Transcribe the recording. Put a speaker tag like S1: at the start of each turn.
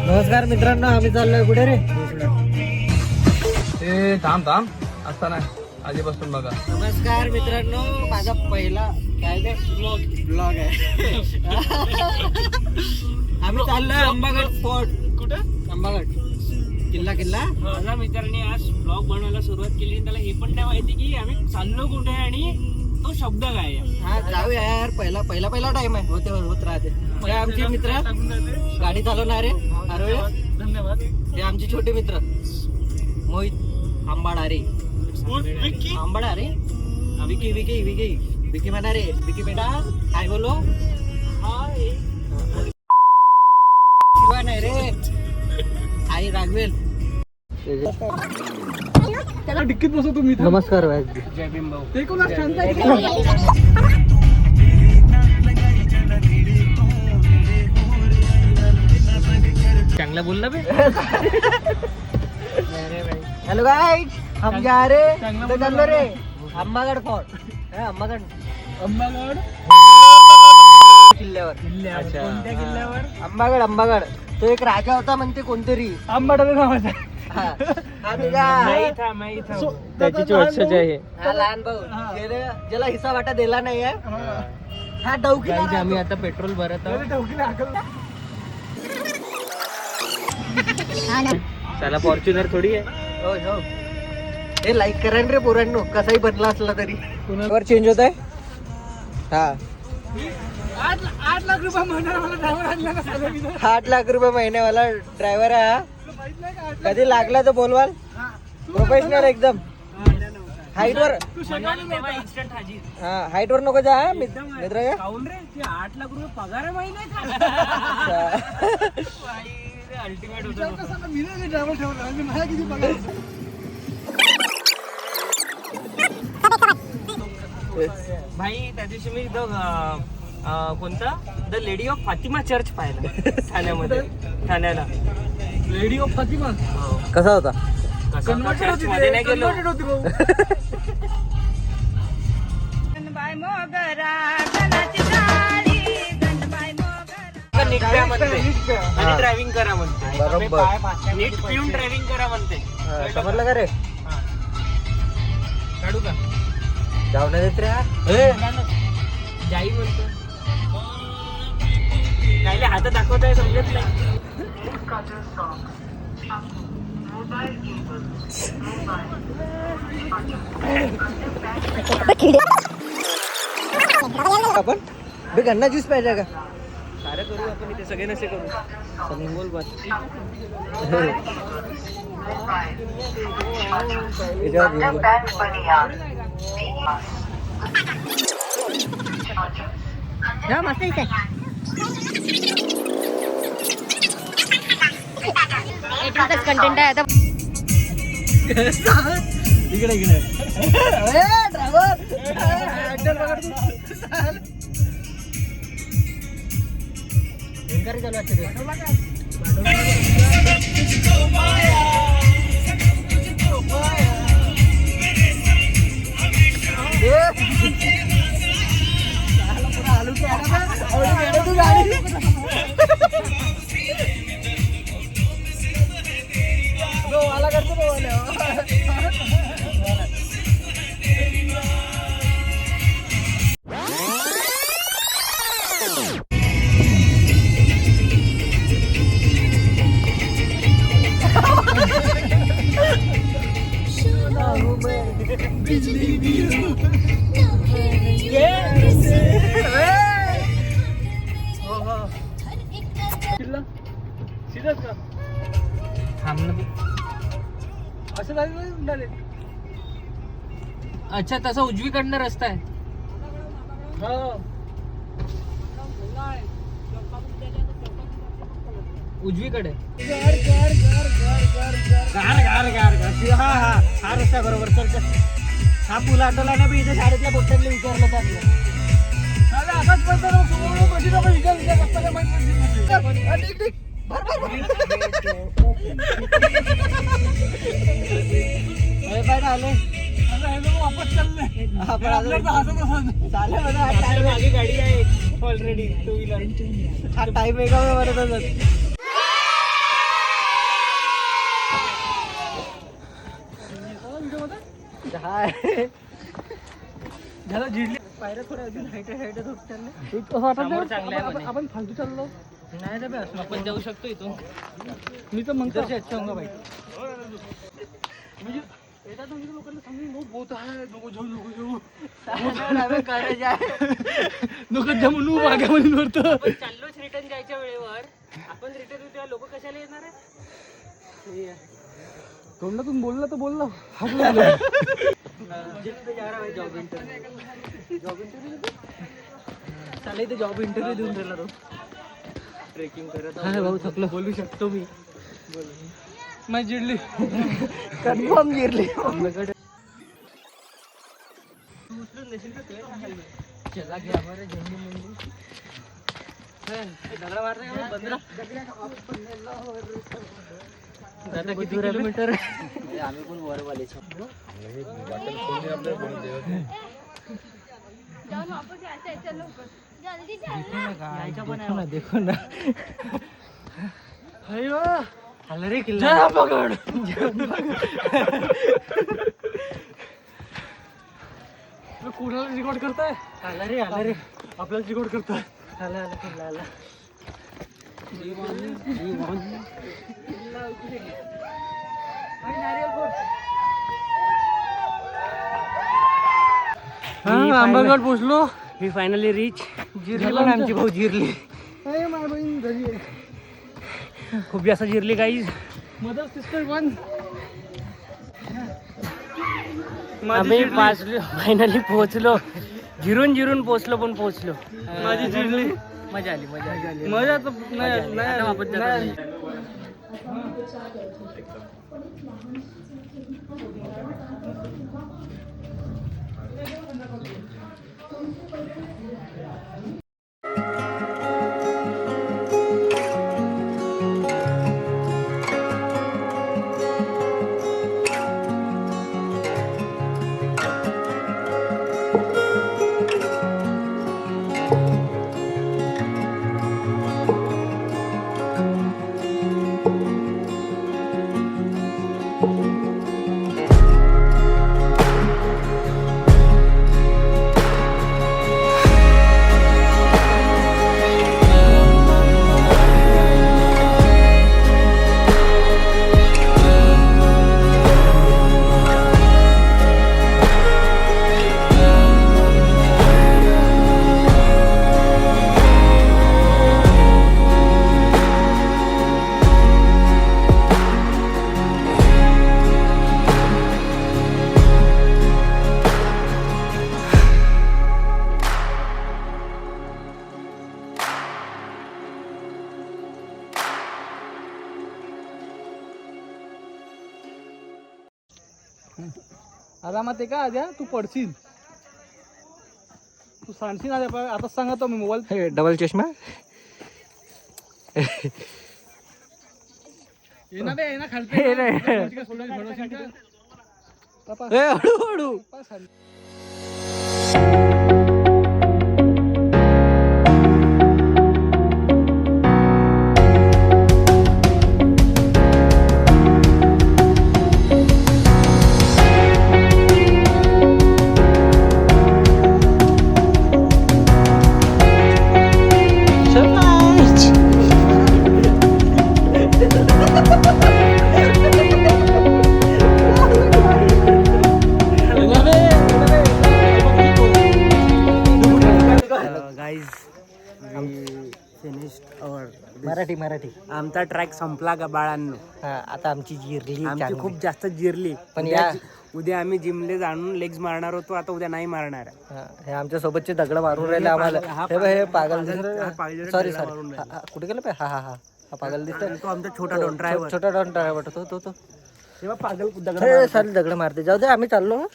S1: नमस्कार मित्रांनो, आम्ही चाललोय कुठे रे?
S2: ते थांब असताना आधीपासून बघा.
S1: नमस्कार मित्रांनो, माझा पहिला काय ते ब्लॉग आहे. आम्ही चाललोय अंबागड फोर्ट. कुठं? अंबागड किल्ला.
S3: माझ्या मित्राने आज ब्लॉग बनवायला सुरुवात केली आणि त्याला हे पण नाही माहिती की आम्ही चाललो कुठे आणि तो शब्द काय आहे.
S1: हा जाऊया यार, पहिला टाइम आहे. होत राहते. हे आमचे मित्र गाडी चालवणारे
S3: धन्यवाद.
S1: हे आमचे छोटे मित्र मोहित आंबाडारे. विकी म्हणा रे. विकी बेटा काय बोलो? शिवा नाही रे, आई राघवेल.
S2: त्याला डिक्कीत बसव तुम्ही.
S1: नमस्कार भाई.
S3: जय भीम भाऊ.
S2: ते कोण शांत
S3: चांगला बोलला बे.
S1: हेलो गाइस, हम जा रहे चलो रे अंबागड फोर्ट. अंबागड किल्ल्यावर.
S3: अच्छा.
S2: कोणत्या किल्ल्यावर?
S1: अंबागड. तो एक राजा होता म्हणते कोणतरी.
S2: आंबाडाला नावाचा.
S1: हा तुझा
S3: त्याची चोटच आहे.
S1: हा लहान भाऊ ज्याला हिस्सा वाटा दिला नाही आहे. हा डौकी.
S3: आम्ही आता पेट्रोल भरत आहोत. त्याला फॉर्च्युनर थोडी आहे.
S1: हो हे लाईक करा रे पोरांनो, कसाही बनला असला तरी. वर चेंज होत आहे. हा
S2: 8 लाख रुपये महिन्याला मला ड्रायव्हर आणला का साला मी?
S1: 8 लाख रुपये महिन्यावाला ड्रायव्हर आहे हा. कधी लागला तर बोलवाल. प्रोफेशनल एकदम. हाईट वर
S3: इन्स्टंट हाजीर.
S1: हा हाईट वर नको जा हा मित्र का.
S3: काऊन रे ते 8 लाख रुपये पगार आहे महिन्याचा. अल्टिमेट होतं.
S2: मी नाही ड्रायव्हर ठेवला आणि मला किती पगार आहे?
S3: भाई त्या दिवशी मी कोणता the lady of Fatima church पाहिला ठाण्यामध्ये. ठाण्याला
S2: लेडी ऑफ फातिमा
S1: कसा होता?
S3: चर्च मध्ये नाही गेलो. नीट प्या म्हणते आणि ड्रायव्हिंग करा म्हणते.
S1: बरोबर.
S3: नीट पिऊन ड्रायव्हिंग करा म्हणते.
S1: समजलं का रे?
S3: काढू का?
S1: जाऊ नाही देत रे हा.
S3: जाई म्हणतो. काय हातात दाखवत आहे समजत नाही.
S1: आपण बे गन्ना ज्यूस पाहिजे का?
S3: सारं करू आपण इथे सगळे नसे करू. सगळे बोल बात.
S4: कंटेंट आहे आता.
S1: इकडे ड्रायव्हर चालू
S3: अच्छा तसा उजवीकडनं रस्ता आहे. उजवीकडे
S1: हा रस्ता बरोबर. चल हा पूल आटोला ना बी. इथे शाळेतल्या बोट्यांनी विचारलं आले.
S2: वापस चालले.
S3: मागे गाडी आहे ऑलरेडी टू व्हीलर.
S1: हा टाइम वेगळा. हाय
S2: झालं जिडली
S1: पायऱ्या थोड्या अजून हाईट होत चालले.
S2: असं वाटत
S3: समोर
S2: नाही
S3: चांगलं आहे म्हणे.
S2: आपण फालतू चाललो.
S1: नाही रे बे, असं
S3: आपण जाऊ शकतो इथून.
S2: मी तर म्हणतो
S1: इधर से अच्छा होगा भाई.
S2: म्हणजे एका दोन लोकांना सांगून नको बोत आहे नको जाऊ नको जाऊ
S1: हमें courage आहे.
S2: नको जा म्हणून वाघ्या म्हणून वरतं.
S3: आपण चाललोच रिटर्न जायच्या वेळेवर. आपण रिटर्न तेव्हा लोक कशाला येणार आहे?
S2: तोंडातून बोलला तर बोलला हात
S1: जिथे जा रहा भाई जॉब इंटरव्यू चालेल इथे जॉब इंटरव्ह्यू देऊन राहिला तो. ट्रेकिंग करत
S2: हाय भाऊ थकलो बोलू शकतो मी नाही जिडली
S1: कन्फर्म गिरली. चला गया हमारे झंडी मंडी. दगड़ा मार रहे हैं बंदरा. दादा किती किलोमीटर? आम्ही पण वर वाले छो. देखो ना देखो ना.
S2: अयो
S1: आला रे किल्ला.
S2: जरा पकड कोणाला रेकॉर्ड करताय
S1: आला रे
S2: आपल्याला रेकॉर्ड करताय
S1: आला किल्ला आला.
S2: आंबागड पोचलो
S3: वी फायनली रीच.
S1: जिरली पण आमची भाऊ जिरली.
S2: माझ्या बहीण घरी आहे.
S3: खूप जास्त जिरली गाईज.
S2: मदर सिस्टर वन
S3: आम्ही फायनली पोहोचलो. जिरून पोहोचलो पण पोहोचलो.
S2: माझी चिडली
S3: मजा आली.
S2: मजा तर
S3: आता वापस जातो.
S2: नाही आरामात आहे का आद्या तू पडशील तू सांगशील आद्या आता सांगतो मी मोबाईल
S1: डबल चष्मा.
S2: येणार नाही येणार खालती
S1: हे नाही. हळूहळू. मराठी
S3: आमचा ट्रॅक संपला का बाळांनो.
S1: हा आता आमची जिरली
S3: आमची
S1: चांगली.
S3: खूप जास्त जिरली.
S1: पण
S3: उद्या आम्ही जिमले जाणून लेग्स मारणार होतो. आता उद्या नाही मारणार.
S1: हा, हे आमच्या सोबतचे दगड मारून राहिले आम्हाला. हे बघ, हे पागल सॉरी कुठे गेलं पाय. हा पागल दिसतोय.
S3: तो आमचा छोटा डॉन ड्रायव्हर.
S1: छोटा डॉन ड्रायव्हर तो
S3: तेव्हा पागल
S1: दगड मारते. जाऊ दे आम्ही चाललो.